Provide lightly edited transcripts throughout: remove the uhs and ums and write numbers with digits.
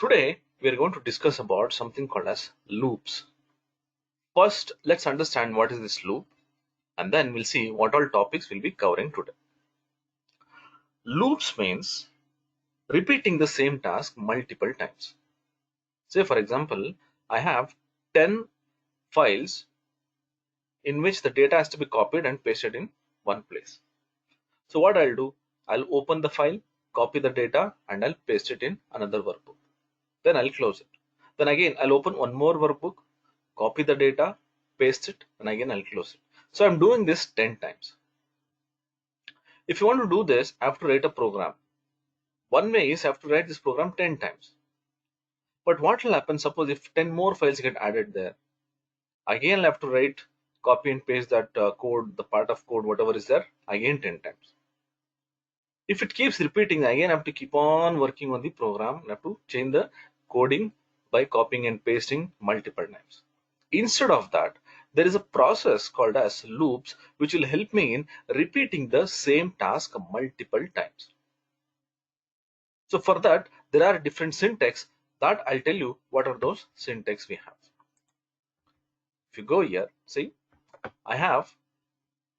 Today we are going to discuss about something called as loops. First, let's understand what is this loop, and then we'll see what all topics we'll be covering today. Loops means repeating the same task multiple times. Say for example, I have 10 files in which the data has to be copied and pasted in one place. So what I'll do, I'll open the file, copy the data, and I'll paste it in another workbook. Then I'll close it. Then again I'll open one more workbook, copy the data, paste it, and again I'll close it. So I'm doing this 10 times. If you want to do this, I have to write a program. One way is I have to write this program 10 times. But what will happen, suppose if 10 more files get added there, again I'll have to write, copy and paste that code, the part of code, whatever is there, again 10 times. If it keeps repeating, again I have to keep on working on the program. I have to change the coding by copying and pasting multiple times. Instead of that, there is a process called as loops, which will help me in repeating the same task multiple times. So for that, there are different syntax that I'll tell you what are those syntax we have. If you go here, see, I have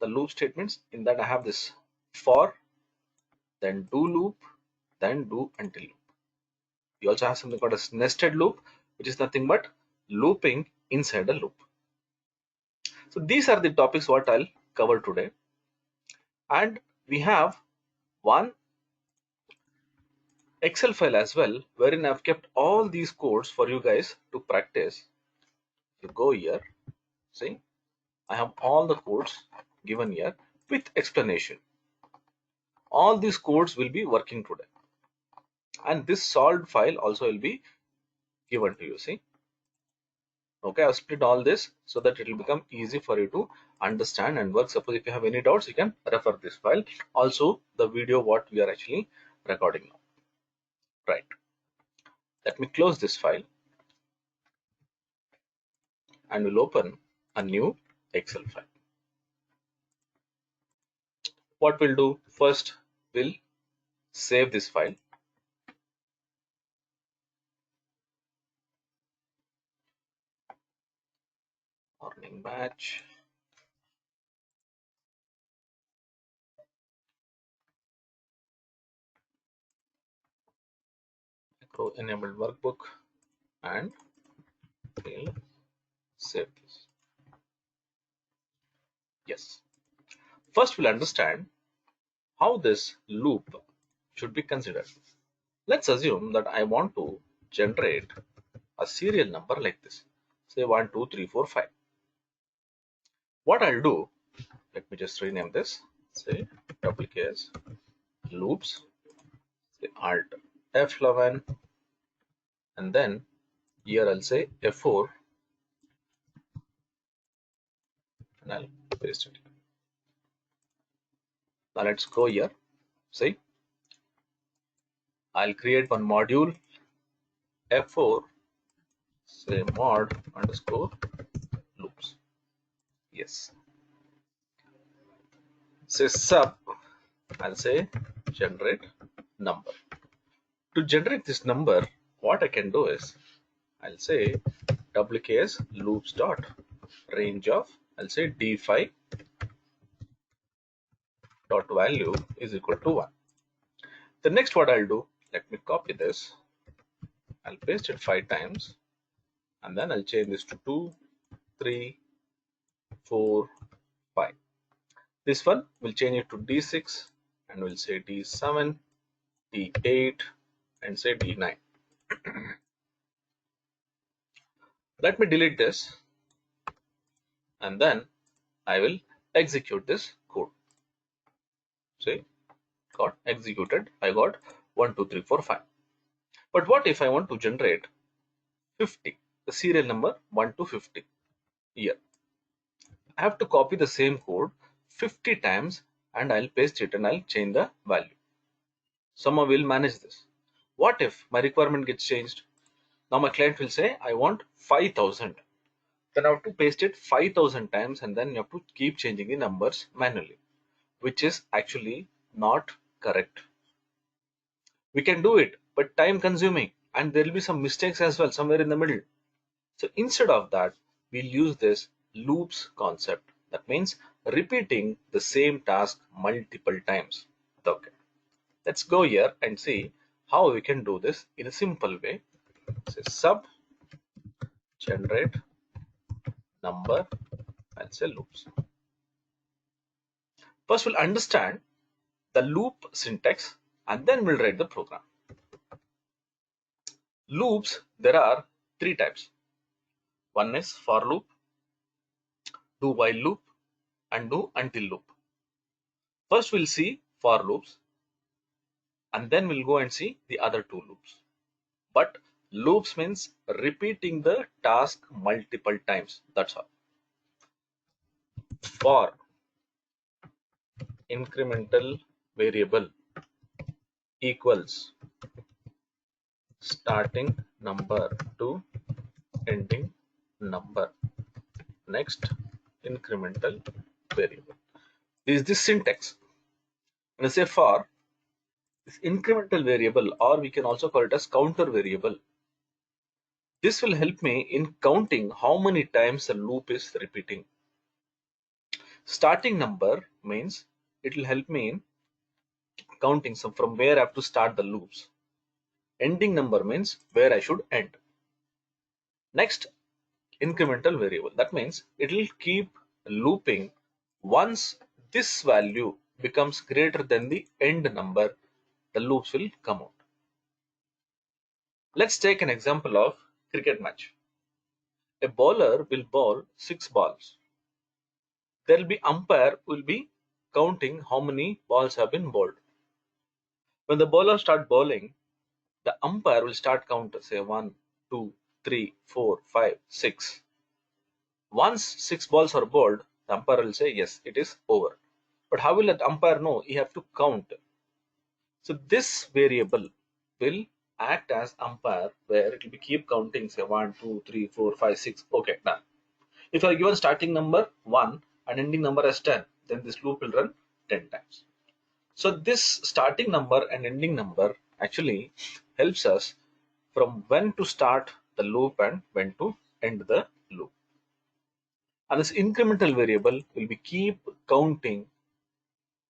the loop statements. In that I have this for, then do loop, then do until loop. You also have something called as nested loop, which is nothing but looping inside a loop. So these are the topics what I'll cover today. And we have one Excel file as well, wherein I've kept all these codes for you guys to practice. You go here, see, I have all the codes given here with explanation. All these codes will be working today. And this solved file also will be given to you, see. Okay, I've split all this so that it will become easy for you to understand and work. Suppose if you have any doubts, you can refer this file. Also, the video what we are actually recording now. Right. Let me close this file and we'll open a new Excel file. What we'll do first, we'll save this file. Morning batch. Macro enabled workbook, and we'll save this. Yes. First, we'll understand how this loop should be considered. Let's assume that I want to generate a serial number like this, say 1, 2, 3, 4, 5. What I'll do, let me just rename this, say WKS loops, say Alt F11, and then here I'll say F4, and I'll paste it. Now let's go here. See, I'll create one module F4, say mod underscore loops. Yes. Say sub, I'll say generate number. To generate this number, what I can do is I'll say WKS loops dot range of, I'll say d5 dot value is equal to 1. The next what I'll do, let me copy this, I'll paste it 5 times, and then I'll change this to 2, 3, 4, 5. This one will change it to d6, and we'll say d7, d8, and say d9. Let me delete this, and then I will execute this code. See, got executed. I got 1, 2, 3, 4, 5. But what if I want to generate 50, the serial number 1 to 50 here? I have to copy the same code 50 times, and I'll paste it and I'll change the value. Somehow we'll manage this. What if my requirement gets changed? Now my client will say, I want 5,000. Then I have to paste it 5,000 times, and then you have to keep changing the numbers manually, which is actually not correct. We can do it, but time consuming. and there will be some mistakes as well somewhere in the middle. So instead of that, we'll use this loops concept. That means repeating the same task multiple times. Okay, let's go here and see how we can do this in a simple way. Say sub generate number and say loops. First, we'll understand the loop syntax and then we'll write the program. Loops, there are three types. One is for loop, do while loop, and do until loop. First, we'll see for loops and then we'll go and see the other two loops. But loops means repeating the task multiple times. That's all. For incremental variable equals starting number to ending number, next incremental variable. This is the syntax. When I say for this incremental variable, or we can also call it as counter variable, this will help me in counting how many times the loop is repeating. Starting number means it will help me in counting some from where I have to start the loops. Ending number means where I should end. Next, incremental variable. That means it will keep looping once this value becomes greater than the end number, the loops will come out. Let's take an example of cricket match. A bowler will bowl 6 balls. There will be umpire will be counting how many balls have been bowled. When the bowler start bowling, the umpire will start count, say 1, 2, 3, 4, 5, 6. Once 6 balls are bowled, the umpire will say yes, it is over. But how will that umpire know? He have to count. So this variable will act as umpire, where it will be keep counting, say 1, 2, 3, 4, 5, 6. Okay, done. If you are given starting number 1 and ending number as 10, then this loop will run 10 times. So this starting number and ending number actually helps us from when to start the loop and when to end the loop. And this incremental variable will be keep counting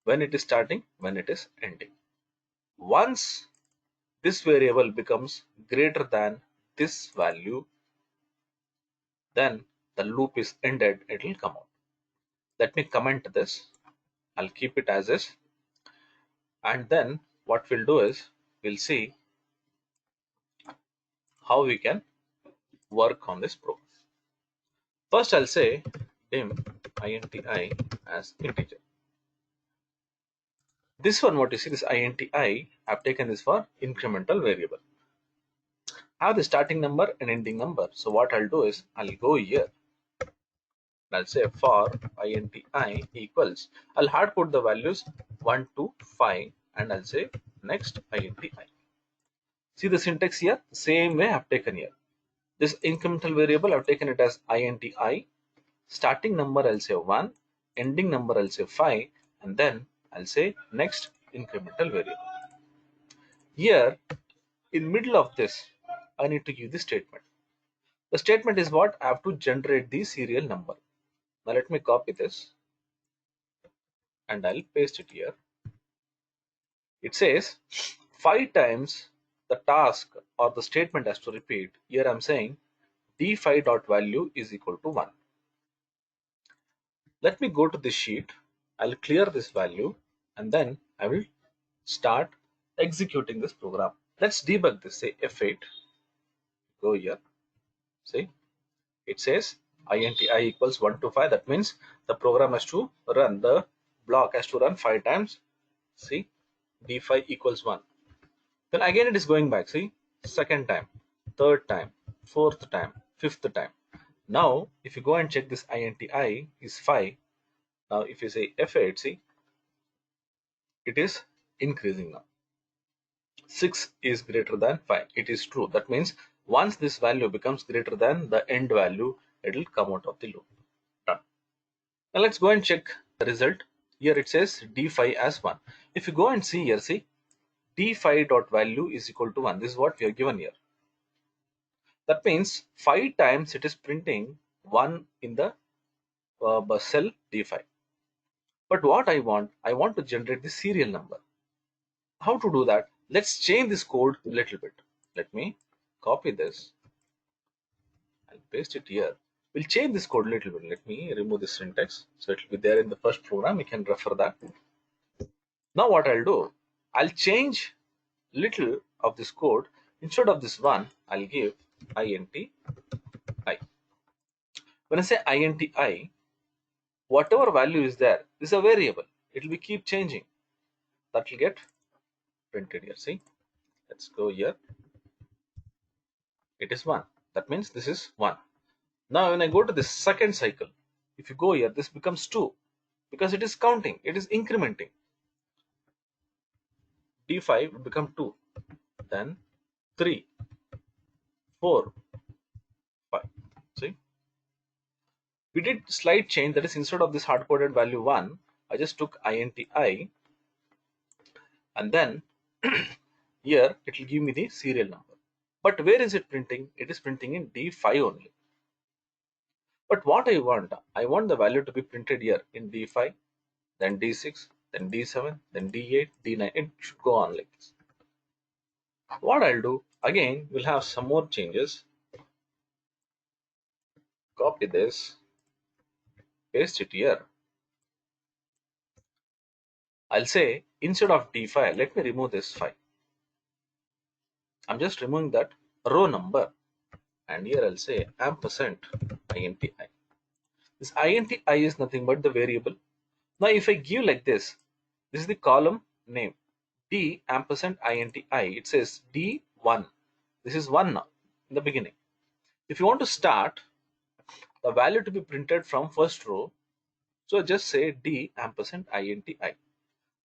when it is starting, when it is ending. Once this variable becomes greater than this value, then the loop is ended, it will come out. Let me comment this. I'll keep it as is. And then what we'll do is we'll see how we can work on this program. First, I'll say dim inti as integer. This one, what you see, this inti, I've taken this for incremental variable. I have the starting number and ending number. So what I'll do is I'll go here. I'll say for inti equals, I'll hard code the values 1 to 5 and I'll say next inti. See the syntax here? Same way I've taken here. This incremental variable, I've taken it as inti. Starting number, I'll say 1. Ending number, I'll say 5. And then I'll say next incremental variable. Here, in middle of this, I need to give the statement. The statement is what? I have to generate the serial number. Now let me copy this and I'll paste it here. It says 5 times the task or the statement has to repeat. Here I'm saying d5.value is equal to 1. Let me go to this sheet. I'll clear this value and then I will start executing this program. Let's debug this. Say F8. Go here. See, it says inti equals 1 to 5. That means the program has to run, the block has to run 5 times. See, d5 equals 1. Then again it is going back. See, second time, third time, fourth time, fifth time. Now, if you go and check this inti is 5. Now, if you say F8, see, it is increasing now. 6 is greater than 5. It is true. That means once this value becomes greater than the end value, it will come out of the loop. Done. Now let's go and check the result. Here it says d5 as 1. If you go and see here, see, d5 dot value is equal to 1. This is what we are given here. That means 5 times it is printing 1 in the cell D5. But what I want to generate the serial number. How to do that? Let's change this code a little bit. Let me copy this and paste it here. We'll change this code a little bit. Let me remove this syntax. So it will be there in the first program. You can refer that. Now what I'll do, I'll change little of this code. Instead of this one, I'll give int I. When I say int I, whatever value is there is a variable. It will be keep changing. That will get printed here. See, let's go here. It is 1. That means this is 1. Now when I go to the second cycle, if you go here, this becomes 2 because it is counting, it is incrementing. D5 will become 2, then 3, 4, 5. See, we did slight change, that is instead of this hard coded value 1, I just took int I, and then here it will give me the serial number. But where is it printing? It is printing in D5 only. But what I want the value to be printed here in D5, then D6, then D7, then D8, D9. It should go on like this. What I'll do, again, we'll have some more changes. Copy this, paste it here. I'll say instead of D5, let me remove this 5. I'm just removing that row number. And here I'll say ampersand int I. This int I is nothing but the variable. Now if I give like this is the column name. D ampersand int I. It says D1. This is 1 now in the beginning. If you want to start the value to be printed from first row, so just say D ampersand int I.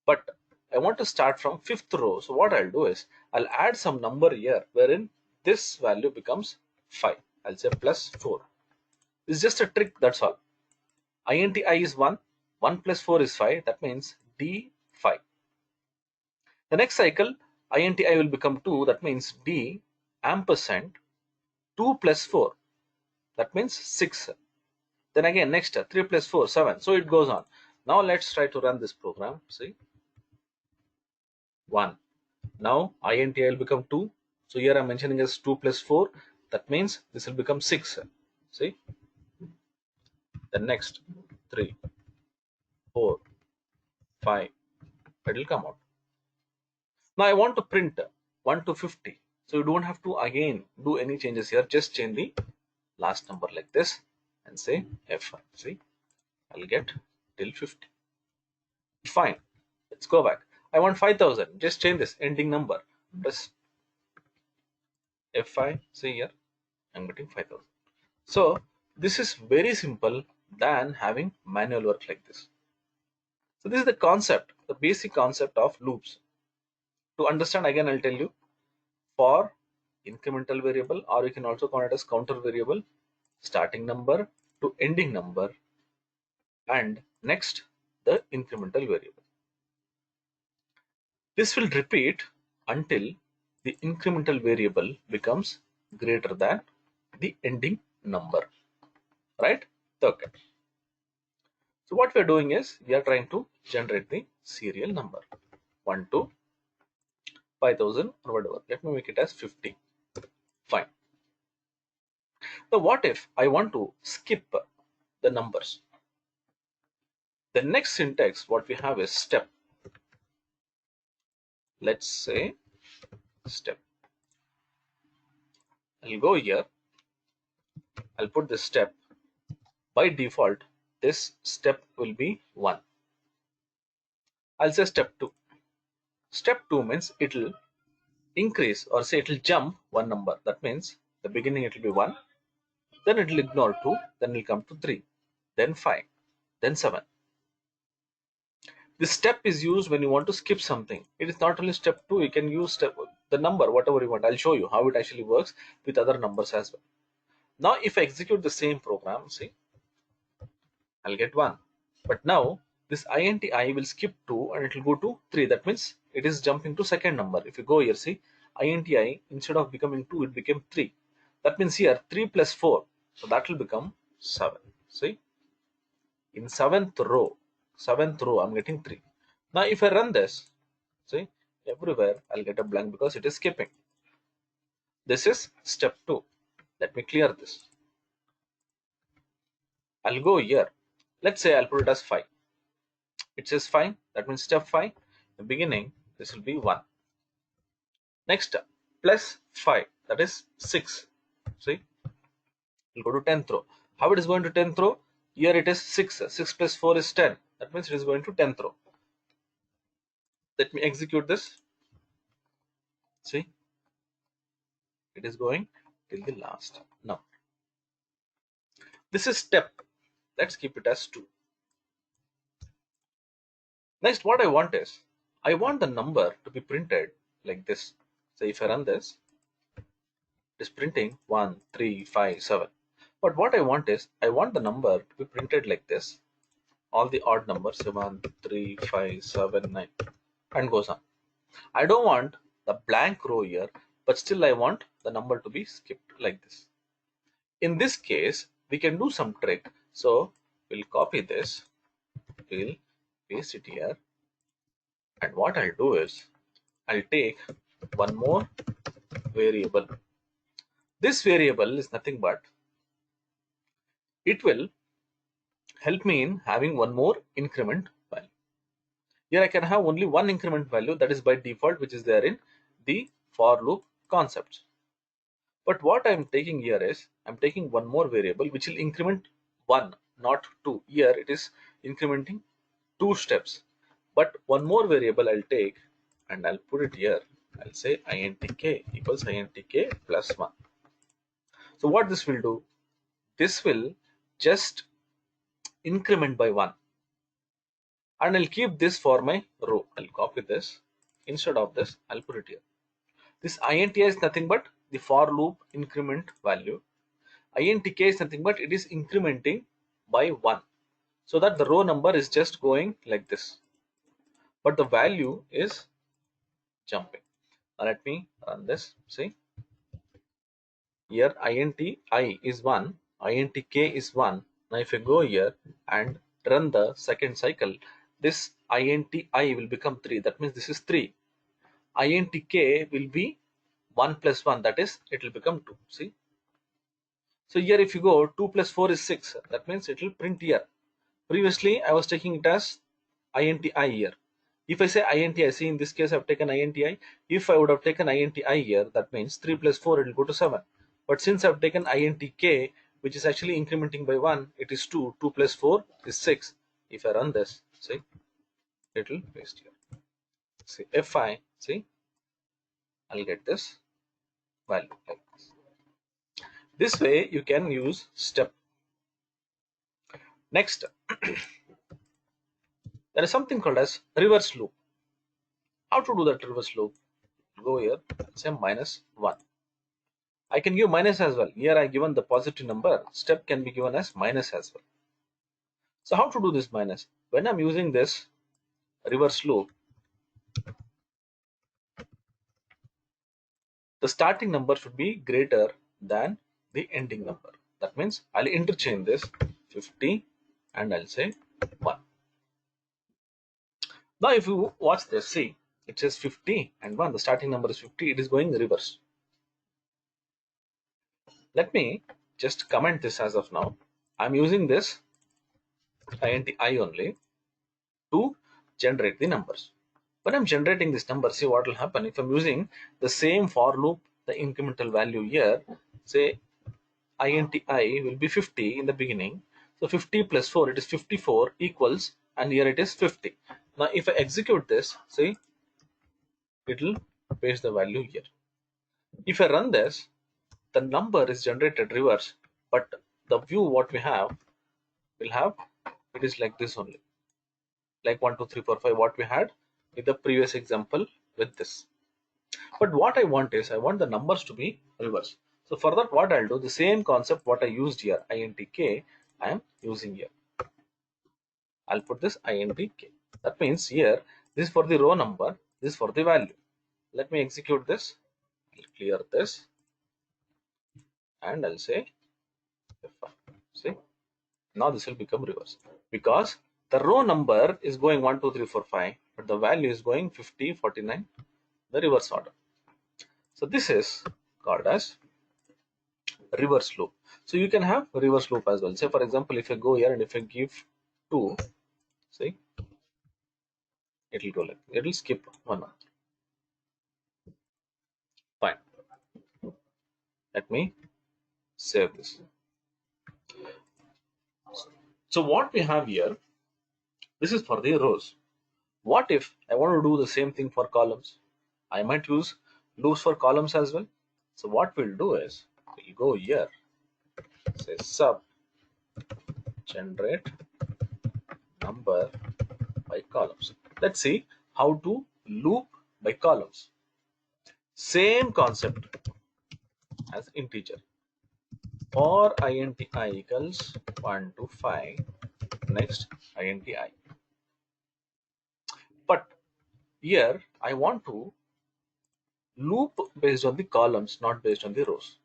But I want to start from 5th row. So what I'll do is I'll add some number here wherein this value becomes 5. I'll say plus 4. It's just a trick, that's all. Int I is 1. 1 plus 4 is 5. That means D5. The next cycle, int I will become 2. That means D ampersand 2 plus 4. That means 6. Then again next 3 plus 4, 7. So it goes on. Now let's try to run this program. See, 1. Now int I will become 2. So here I'm mentioning as 2 plus 4. That means this will become 6. See, then next 3, 4, 5. It will come out. Now I want to print 1 to 50. So you don't have to again do any changes here. Just change the last number like this and say F5. See, I'll get till 50. Fine. Let's go back. I want 5000. Just change this ending number. Press F5. See here, I'm getting 5000. So this is very simple than having manual work like this. So this is the concept, the basic concept of loops. To understand, again I'll tell you, for incremental variable, or you can also call it as counter variable, starting number to ending number, and next the incremental variable. This will repeat until the incremental variable becomes greater than the ending number, right? Okay. So what we are doing is we are trying to generate the serial number 1 to 5000 or whatever. Let me make it as 50. Fine. Now what if I want to skip the numbers? The next syntax what we have is step. Let's say step. I'll go here. I'll put this step. By default, this step will be 1. I'll say step 2. Step 2 means it will increase, or say it will jump one number. That means the beginning it will be 1, then it will ignore 2, then it will come to 3, then 5, then 7. This step is used when you want to skip something. It is not only step 2, you can use the number, whatever you want. I'll show you how it actually works with other numbers as well. Now if I execute the same program, see, I'll get 1. But now this int I will skip 2 and it will go to 3. That means it is jumping to second number. If you go here, see, int I instead of becoming 2, it became 3. That means here 3 plus 4, so that will become 7. See, in seventh row I'm getting 3. Now if I run this, see, everywhere I'll get a blank because it is skipping. This is step 2. Let me clear this. I'll go here. Let's say I'll put it as 5. It says 5. That means step 5. The beginning, this will be 1. Next, plus 5. That is 6. See, we'll go to 10th row. How it is going to 10th row? Here it is 6. 6 plus 4 is 10. That means it is going to 10th row. Let me execute this. See, it is going till the last. Now, this is step. Let's keep it as 2. Next, what I want is, I want the number to be printed like this. So if I run this, it is printing 1, 3, 5, 7. But what I want is, I want the number to be printed like this. All the odd numbers, 1, 3, 5, 7, 9, and goes on. I don't want the blank row here, but still I want the number to be skipped like this. In this case, we can do some trick. So we'll copy this, we'll paste it here, and what I'll do is, I'll take one more variable. This variable is nothing but, it will help me in having one more increment value. Here I can have only one increment value, that is by default, which is there in the for loop concept. But what I'm taking here is, I'm taking one more variable which will increment 1, not 2. Here it is incrementing 2 steps. But one more variable I'll take and I'll put it here. I'll say intk equals intk plus 1. So what this will do, this will just increment by 1. And I'll keep this for my row. I'll copy this. Instead of this, I'll put it here. This int is nothing but the for loop increment value. Intk is nothing but it is incrementing by 1. So that the row number is just going like this. But the value is jumping. Now let me run this. See, here int I is 1, int k is 1. Now if I go here and run the second cycle, this int I will become 3. That means this is 3. Int k will be 1 plus 1. That is, it will become 2. See. So here if you go 2 plus 4 is 6. That means it will print here. Previously I was taking it as inti here. If I say inti, see in this case I have taken inti. If I would have taken inti here, that means 3 plus 4 it will go to 7. But since I have taken intk, which is actually incrementing by 1, it is 2. 2 plus 4 is 6. If I run this, see, it will paste here. See, fi, see, I'll get this value like this. This way you can use step. Next, there is something called as reverse loop. How to do that reverse loop? Go here, say minus 1. I can give minus as well. Here I given the positive number. Step can be given as minus as well. So how to do this minus? When I'm using this reverse loop, the starting number should be greater than the ending number. That means I'll interchange this 50 and I'll say 1. Now if you watch this, see, it says 50 and 1. The starting number is 50. It is going reverse. Let me just comment this as of now. I'm using this int I only to generate the numbers. When I'm generating this number, see what will happen if I'm using the same for loop, the incremental value here, say int I will be 50 in the beginning. So 50 plus 4, it is 54 equals, and here it is 50. Now if I execute this, see, it will paste the value here. If I run this, the number is generated reverse, but the view what we have will have, it is like this only, like 1 2 3 4 5 what we had with the previous example with this. But what I want is, I want the numbers to be reverse. So for that, what I'll do, the same concept what I used here, intk, I am using here. I'll put this intk. That means here, this is for the row number, this is for the value. Let me execute this. I'll clear this. and I'll say F5. See, now this will become reverse because the row number is going 1, 2, 3, 4, 5, but the value is going 50, 49, the reverse order. So this is called as reverse loop. So you can have reverse loop as well. Say for example, if I go here and if I give 2, see, it will go like, it will skip one month. Fine. Let me save this. So what we have here, this is for the rows. What if I want to do the same thing for columns? I might use loops for columns as well. So what we'll do is we'll go here, say sub generate number by columns. Let's see how to loop by columns. Same concept as integer. For int I equals 1 to 5, next int I. But here I want to loop based on the columns, not based on the rows.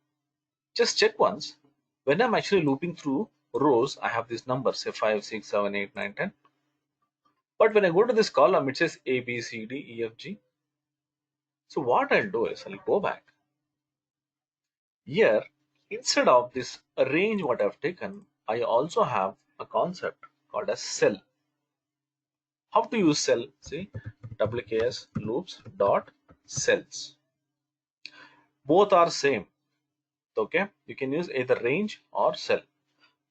Just check once. When I'm actually looping through rows, I have these numbers, say 5, 6, 7, 8, 9, 10. But when I go to this column, it says A, B, C, D, E, F, G. So what I'll do is I'll go back. Here, instead of this range what I've taken, I also have a concept called as cell. How to use cell? See, WKS loops dot cells. Both are same. Okay, you can use either range or cell,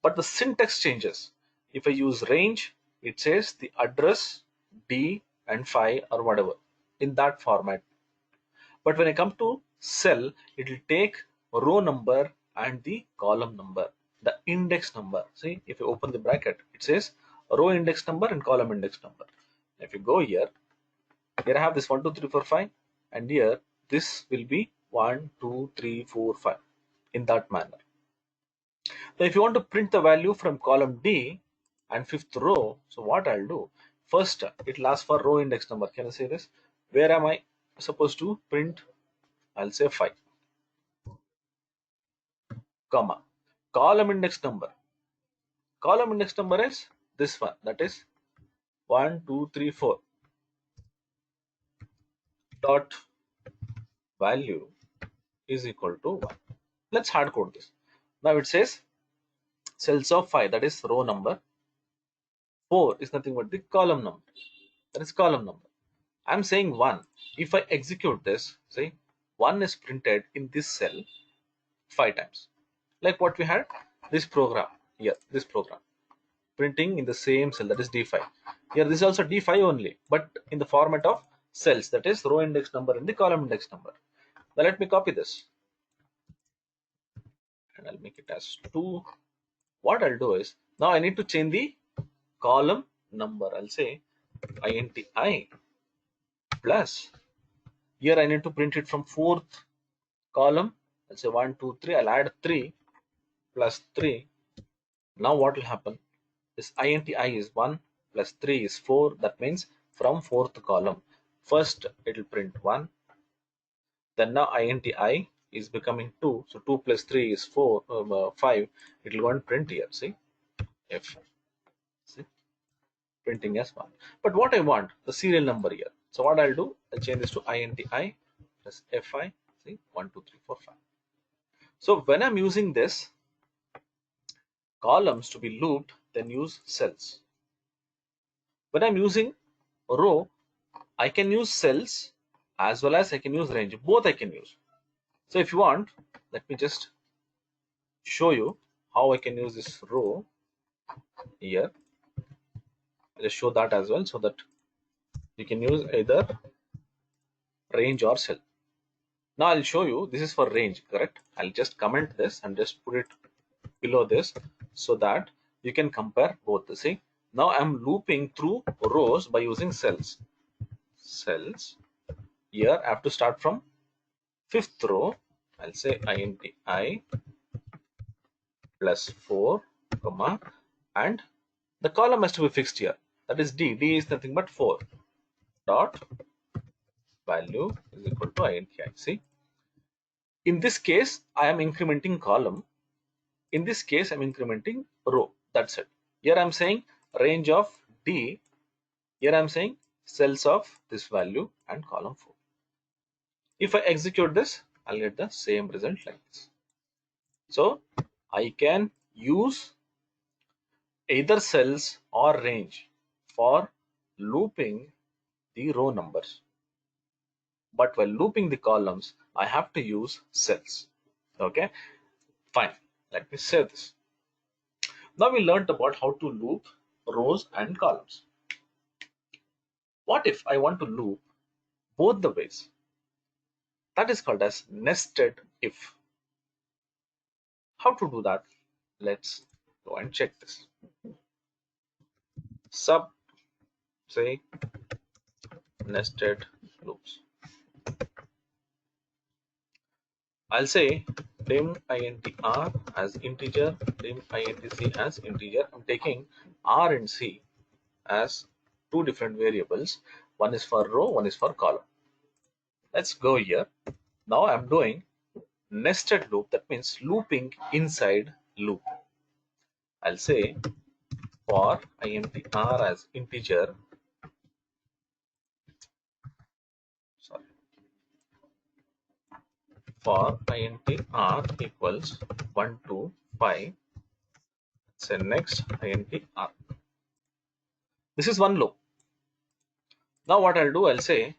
but the syntax changes. If I use range, it says the address D and 5 or whatever in that format. But when I come to cell, it will take row number and the column number, the index number. See, if you open the bracket, it says row index number and column index number. If you go here I have this 1, 2, 3, 4, 5, and here this will be 1, 2, 3, 4, 5 in that manner. Now if you want to print the value from column D and fifth row, so what I'll do, first it will ask for row index number. Can I say this? Where am I supposed to print? I'll say 5, comma, column index number. Column index number is this one, that is 1, 2, 3, 4 dot value is equal to 1. Let's hard code this. Now it says cells of 5, that is row number. 4 is nothing but the column number, that is column number. I'm saying 1. If I execute this, see, 1 is printed in this cell 5 times, like what we had this program here, this program printing in the same cell, that is D5. Here this is also D5 only, but in the format of cells, that is row index number and the column index number. Now let me copy this and I'll make it as 2. What I'll do is, now I need to change the column number. I'll say int I plus, here I need to print it from 4th column. I'll say 1, 2, 3. I'll add 3 plus 3. Now what will happen is int I is 1 plus 3 is 4. That means from 4th column, first it will print 1. Then now int I is becoming 2. So 2 plus 3 is 5. It will go and print here. See, F. See, printing as 1. But what I want, the serial number here. So what I'll do, I'll change this to int I plus fi. See, 1, 2, 3, 4, 5. So when I'm using this columns to be looped, then use cells. When I'm using row, I can use cells as well as I can use range. Both I can use. So if you want, let me just show you how I can use this row here. I'll just show that as well, so that you can use either range or cell. Now I'll show you, this is for range, correct? I'll just comment this and just put it below this so that you can compare both. See, now I'm looping through rows by using cells. Cells. Here I have to start from 5th row. I'll say int I plus 4, comma, and the column has to be fixed here. That is D. D is nothing but 4 dot value is equal to int I. See, In this case, I am incrementing column. In this case, I'm incrementing row. That's it. Here I'm saying range of D. Here I'm saying cells of this value and column 4. If I execute this, I'll get the same result like this. So I can use either cells or range for looping the row numbers. But while looping the columns, I have to use cells. Okay, fine. Let me save this. Now we learned about how to loop rows and columns. What if I want to loop both the ways? That is called as nested if. How to do that? Let's go and check this. Sub, say, nested loops. I'll say dim intr as integer, dim intc as integer. I'm taking r and c as two different variables. One is for row, one is for column. Let's go here. Now I'm doing nested loop. That means looping inside loop. I'll say for intr as integer, sorry, for intr equals 1 to 5. Say next intr. This is one loop. Now what I'll do, I'll say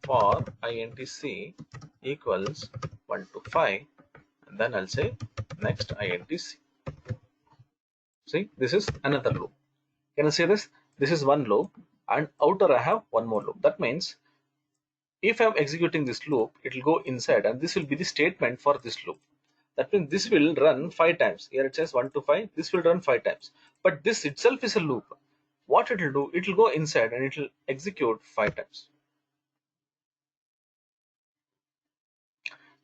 for intc equals 1 to 5, and then I'll say next intc. See, this is another loop. Can I say this? This is one loop, and outer I have one more loop. That means if I'm executing this loop, it will go inside, and this will be the statement for this loop. That means this will run 5 times. Here it says 1 to 5. This will run 5 times. But this itself is a loop. What it will do, it will go inside and it will execute 5 times.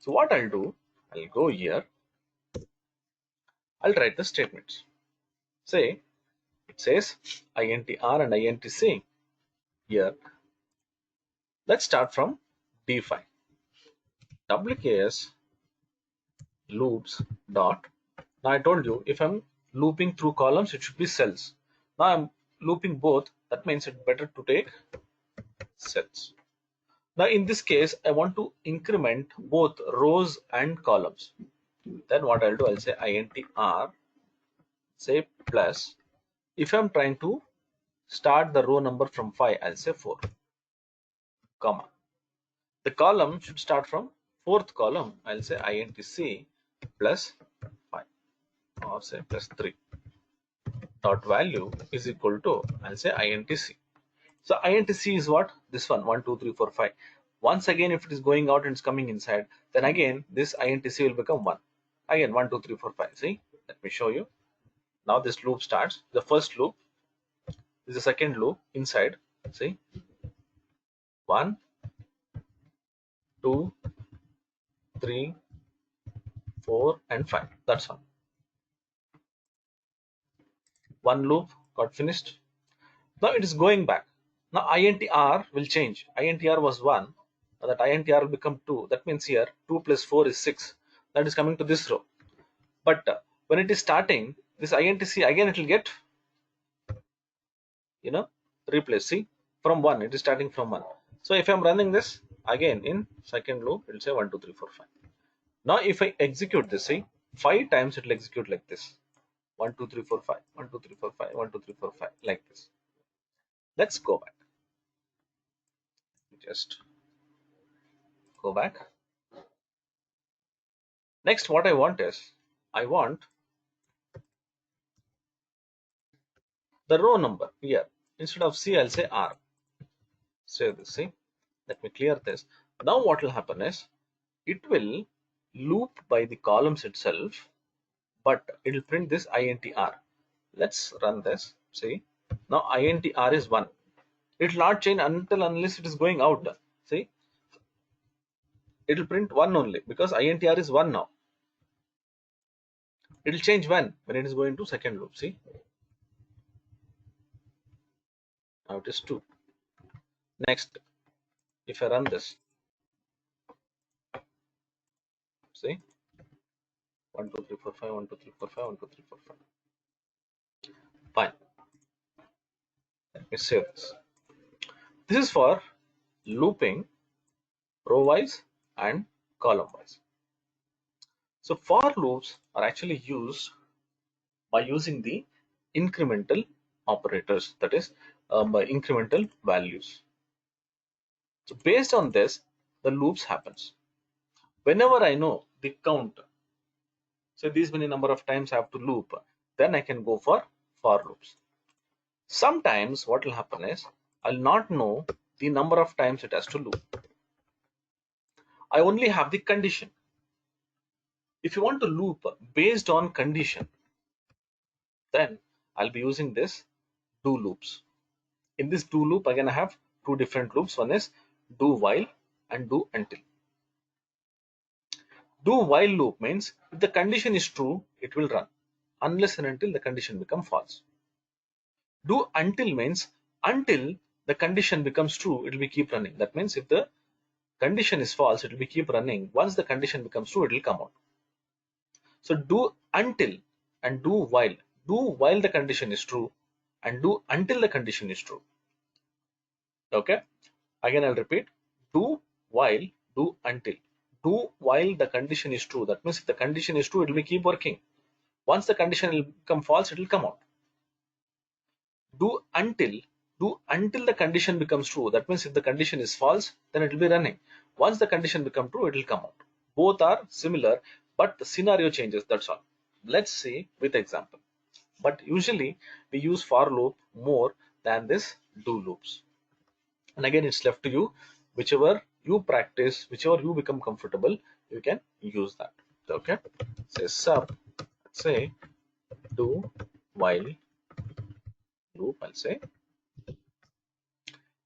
So what I'll do, I'll go here. I'll write the statements. Say, it says intr and intc. Here, let's start from D5. WKS loops dot. Now I told you if I'm looping through columns, it should be cells. Now I'm looping both. That means it's better to take cells. Now in this case, I want to increment both rows and columns. Then what I'll do, I'll say intr, say plus. If I'm trying to start the row number from 5, I'll say 4, comma. The column should start from 4th column. I'll say intc plus 5, or say plus 3. Dot value is equal to, I'll say intc. So intc is what? This one, 1, 2, 3, 4, 5. Once again, if it is going out and it's coming inside, then again this intc will become 1. Again 1, 2, 3, 4, 5. See, let me show you. Now this loop starts. The first loop is the second loop inside. See, 1, 2, 3, 4, and 5. That's all. One loop got finished. Now it is going back. Now intr will change. Intr was 1. Now that intr will become 2. That means here 2 plus 4 is 6. That is coming to this row. But when it is starting, this intc again it will get, replaced. See, from 1 it is starting from 1. So if I'm running this again in second loop, it will say 1, 2, 3, 4, 5. Now if I execute this, see, 5 times it will execute like this. 1, 2, 3, 4, 5, 1, 2, 3, 4, 5, 1, 2, 3, 4, 5, like this. Let's go back. Just go back. Next, what I want is, I want the row number here. Instead of C, I'll say R. Save this, see. Let me clear this. Now what will happen is, it will loop by the columns itself, but it will print this intr. Let's run this, see. Now intr is 1. It will not change until unless it is going out. See, it will print 1 only because intr is 1 now. It will change when it is going to second loop. See, now it is 2. Next, if I run this, See, 1 2 3 4 5, 1 2 3 4 5, 1 2 3 4 5. Fine. Let me save this. This is for looping row wise and column wise. So for loops are actually used by using the incremental operators, that is by incremental values. So based on this, the loops happens. Whenever I know the count, so these many number of times I have to loop, then I can go for loops. Sometimes what will happen is I'll not know the number of times it has to loop. I only have the condition. If you want to loop based on condition, then I'll be using this do loops. In this do loop, again I have two different loops. One is do while and do until. Do while loop means if the condition is true, it will run unless and until the condition becomes false. Do until means until the condition becomes true, it will keep running. That means if the condition is false, it will be keep running. Once the condition becomes true, it will come out. So do until and do while. Do while the condition is true and do until the condition is true. Okay. Again, I'll repeat. Do while, do until. Do while the condition is true. That means if the condition is true, it will keep working. Once the condition will become false, it will come out. Do until the condition becomes true. That means if the condition is false, then it will be running. Once the condition becomes true, it will come out. Both are similar, but the scenario changes. That's all. Let's see with example. But usually we use for loop more than this do loops. And again, it's left to you. Whichever you practice, whichever you become comfortable, you can use that. Okay. Say sub. Say do while loop. I'll say.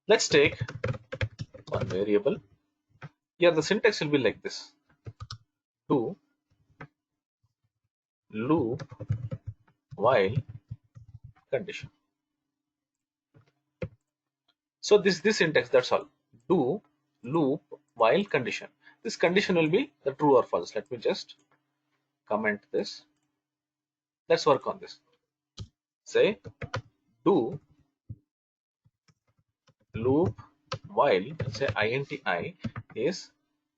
Let's take one variable. Here the syntax will be like this. Do loop while condition. So this syntax, that's all. Do loop while condition. This condition will be the true or false. Let me just comment this. Let's work on this. Say do loop while, say int is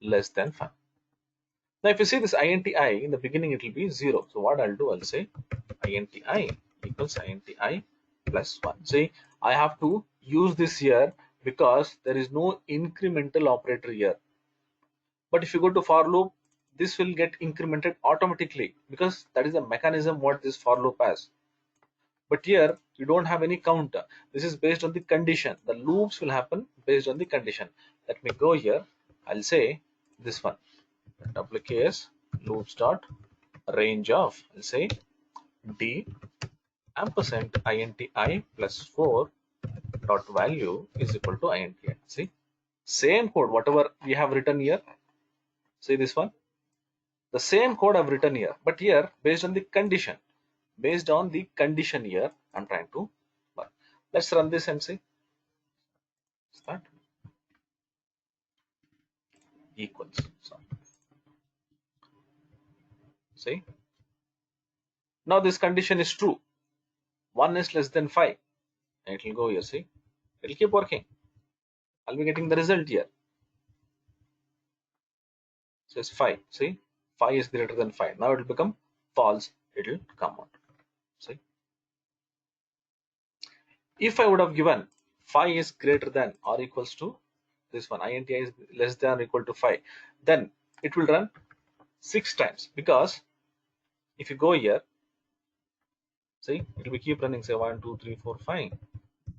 less than 5. Now if you see this int in the beginning, it will be 0. So what I'll do, I'll say int equals int plus 1. See, I have to use this here because there is no incremental operator here. But if you go to for loop, this will get incremented automatically because that is the mechanism what this for loop has. But here you don't have any counter. This is based on the condition. The loops will happen based on the condition. Let me go here. I'll say this one. WKS loops dot range of, I'll say d ampersand inti plus 4 dot value is equal to inti. See, same code whatever we have written here. See this one, the same code I've written here, but here based on the condition. Based on the condition here, I'm trying to work. Let's run this and see. Start equals. So, see, now this condition is true. 1 is less than 5. And it will go here. See, it will keep working. I'll be getting the result here. So it's 5. See, 5 is greater than 5. Now it will become false. It will come out. See, if I would have given 5 is greater than or equals to this one, inti is less than or equal to 5, then it will run 6 times, because if you go here, see, it will be keep running, say 1 2 3 4 5,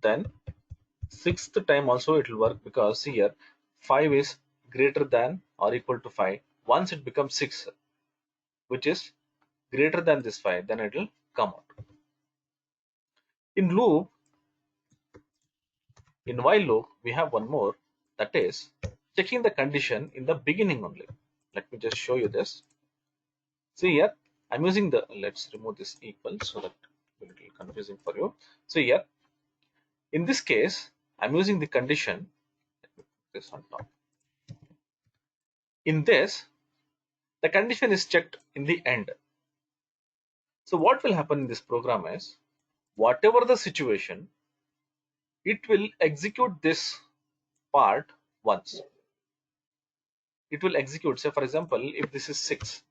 then 6th time also it will work, because see here 5 is greater than or equal to 5. Once it becomes 6, which is greater than this 5, then it will come out. In loop, in while loop, we have one more, that is checking the condition in the beginning only. Let me just show you this. See here, I'm using the, let's remove this equal so that it will be a little confusing for you. So here, in this case, I'm using the condition. Let me put this on top. In this, The condition is checked in the end. So what will happen in this program is, whatever the situation, it will execute this part once. It will execute, say for example, if this is 6,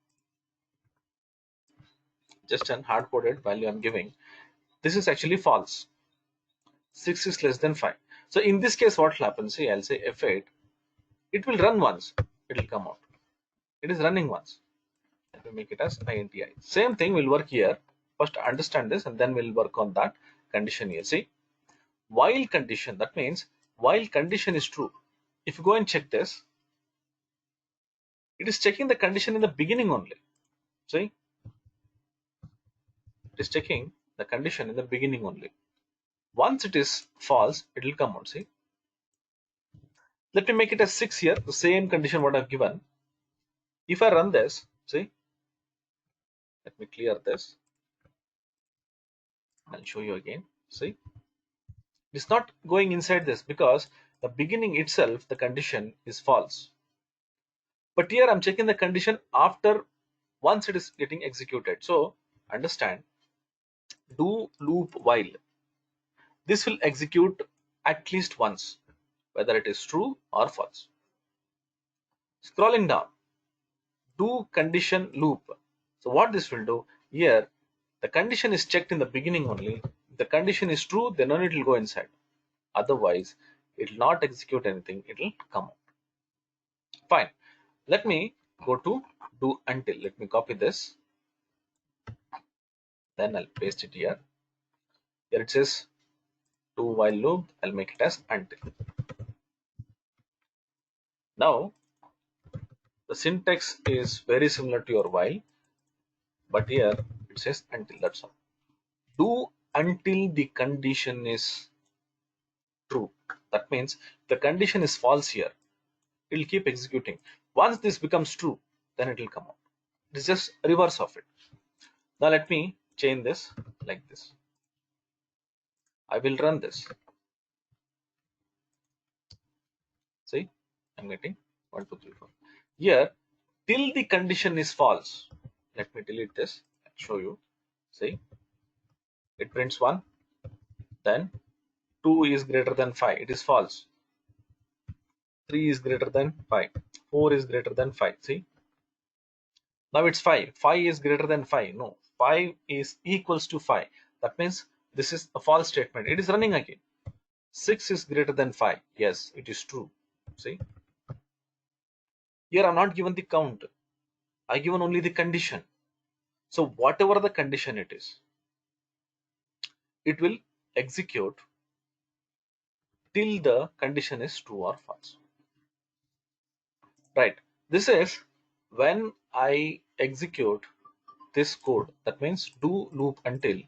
just an hard coded value I'm giving, this is actually false. 6 is less than 5. So in this case, what will happen? See, I'll say F8, it will run once, it will come out. It is running once. Let me make it as INTI. Same thing will work here. First understand this and then we'll work on that condition here. See, while condition, that means while condition is true. If you go and check this, it is checking the condition in the beginning only. See, it is checking the condition in the beginning only. Once it is false, it will come out. See, let me make it as 6 here, the same condition what I've given. If I run this, see, let me clear this. I'll show you again. See, it's not going inside this because the beginning itself, the condition is false. But here I'm checking the condition after once it is getting executed. So understand, do loop while. This will execute at least once, whether it is true or false. Scrolling down, do condition loop. So what this will do here, the condition is checked in the beginning only. If the condition is true, then only it will go inside. Otherwise, it will not execute anything. It will come out. Fine. Let me go to do until. Let me copy this. Then I'll paste it here. Here it says do while loop. I'll make it as until. Now the syntax is very similar to your while, but here it says until. That's all. Do until the condition is true. That means the condition is false here. It will keep executing. Once this becomes true, then it will come out. It is just reverse of it. Now let me change this like this. I will run this. See, I'm getting 1, 2, 3, 4. Here, till the condition is false. Let me delete this and show you. See, it prints 1, then 2 is greater than 5. It is false. 3 is greater than 5. 4 is greater than 5. See, now it's 5. 5 is greater than 5. No, 5 is equals to 5. That means this is a false statement. It is running again. 6 is greater than 5. Yes, it is true. See, here I'm not given the count. I given only the condition. So whatever the condition it is, it will execute till the condition is true or false. Right. This is when I execute this code. That means do loop until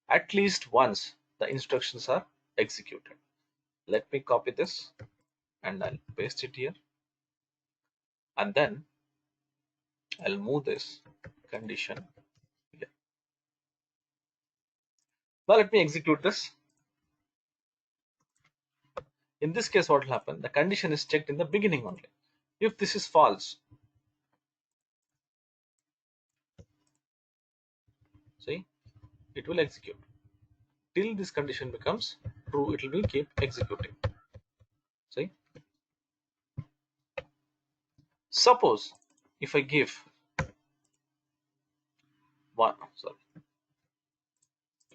at least once the instructions are executed. Let me copy this and I'll paste it here. And then I'll move this condition here. Now let me execute this. In this case, what will happen? The condition is checked in the beginning only. If this is false, see, it will execute. Till this condition becomes true, it will keep executing. See, suppose if I give 1, sorry,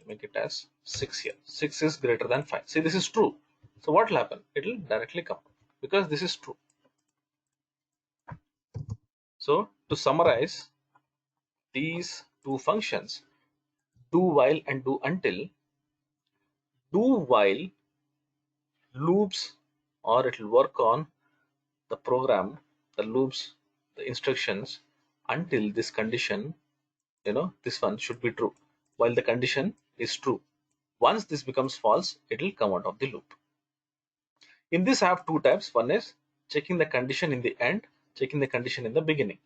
make it as 6 here. 6 is greater than 5. See, this is true. So what will happen? It will directly come because this is true. So to summarize these two functions, do while and do until, do while loops, or it will work on the program, the loops, the instructions until this condition, this one should be true, while the condition is true. Once this becomes false, it will come out of the loop. In this I have two types. One is checking the condition in the end, checking the condition in the beginning.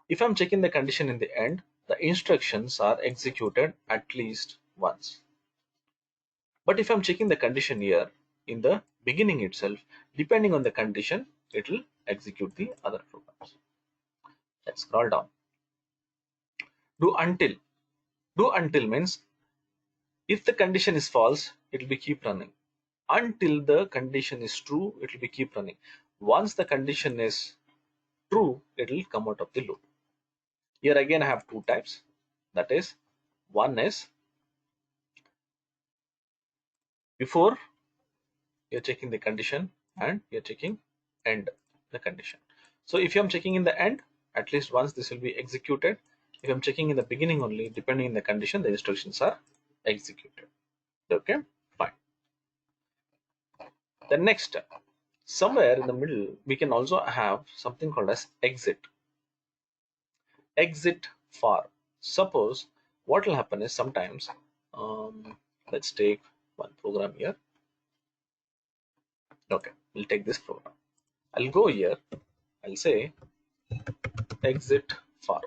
If I'm checking the condition in the end, the instructions are executed at least once. But if I'm checking the condition here in the beginning itself, depending on the condition, it will execute the other programs. Let's scroll down. Do until. Do until means if the condition is false, it will be keep running. Until the condition is true, it will be keep running. Once the condition is true, it will come out of the loop. Here again I have two types. That is, one is before you're checking the condition and you're checking end the condition. So if I'm checking in the end, at least once this will be executed. If I'm checking in the beginning only, depending on the condition, the instructions are executed. Okay, fine. The next step, somewhere in the middle, we can also have something called as exit. Exit far. Suppose what will happen is sometimes, let's take one program here. Okay, we'll take this program. I'll go here. I'll say exit far.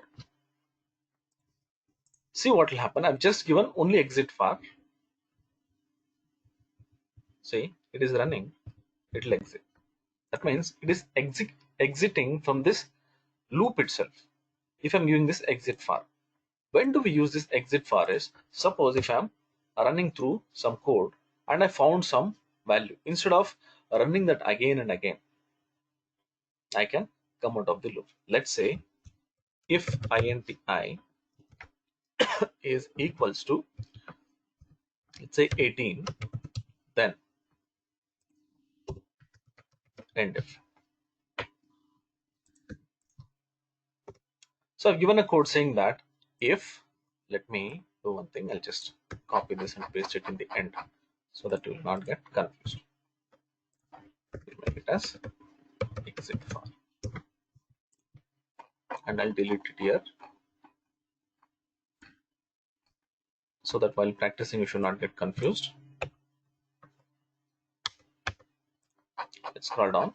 See what will happen. I've just given only exit far. See, it is running. It will exit. That means it is exiting from this loop itself. If I'm giving this exit far, when do we use this exit far is, suppose if I'm running through some code and I found some value, instead of running that again and again, I can come out of the loop. Let's say if int I is equals to, let's say 18, then end if. So I've given a code saying that if, let me do one thing, I'll just copy this and paste it in the end so that you will not get confused. We'll make it as exit far and I'll delete it here so that while practicing you should not get confused. Let's scroll down.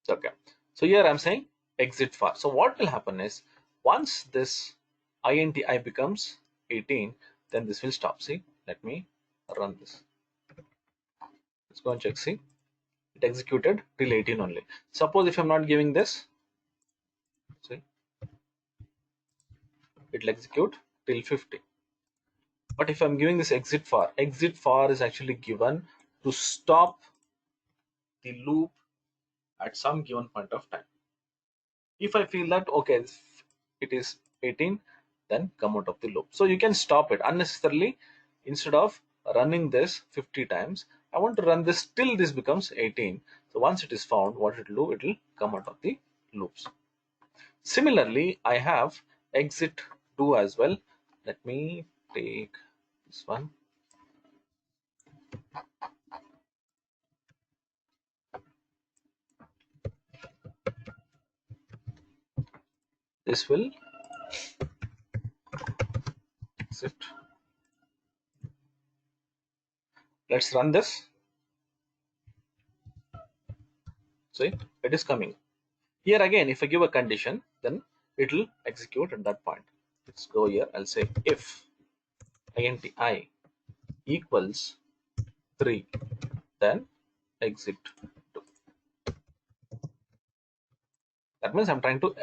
Okay, so here I'm saying exit far. So what will happen is, once this int I becomes 18, then this will stop. See, let me run this. Let's go and check. See, it executed till 18 only. Suppose if I'm not giving this, see, it will execute till 50. But if I'm giving this exit far is actually given to stop the loop at some given point of time. If I feel that okay, it is 18, then come out of the loop. So you can stop it unnecessarily. Instead of running this 50 times, I want to run this till this becomes 18. So once it is found, what it will do, it will come out of the loops. Similarly, I have exit do as well. Let me take this one. This will exit. Let's run this. See, it is coming. Here again, if I give a condition, then it will execute at that point. Let's go here. I'll say if int I equals 3, then exit 2. That means I'm trying to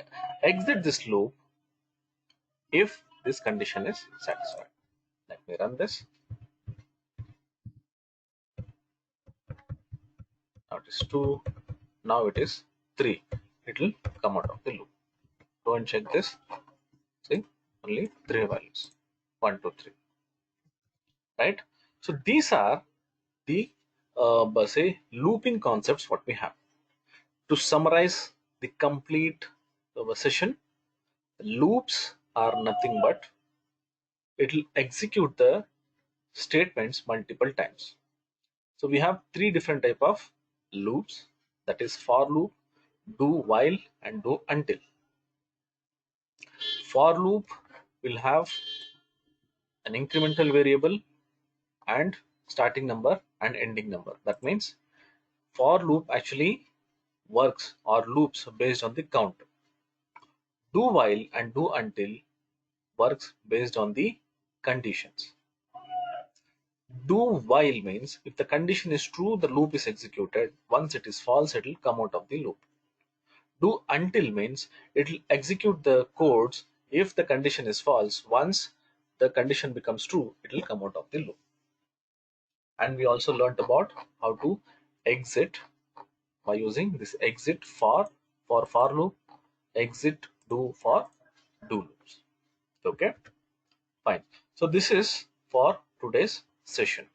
exit this loop if this condition is satisfied. Let me run this. Now it is 2. Now it is 3. It will come out of the loop. Go and check this. See, only 3 values. 1, 2, 3. Right? So these are the say looping concepts what we have. To summarize the complete session, loops are nothing but it will execute the statements multiple times. So we have 3 different type of loops, that is for loop, do while and do until. For loop will have an incremental variable and starting number and ending number. That means for loop actually works or loops based on the count. Do while and do until works based on the conditions. Do while means if the condition is true, the loop is executed. Once it is false, it will come out of the loop. Do until means it will execute the codes if the condition is false. Once the condition becomes true, it will come out of the loop. And we also learned about how to exit by using this exit for loop, exit do for do loops. Okay, fine. So this is for today's session.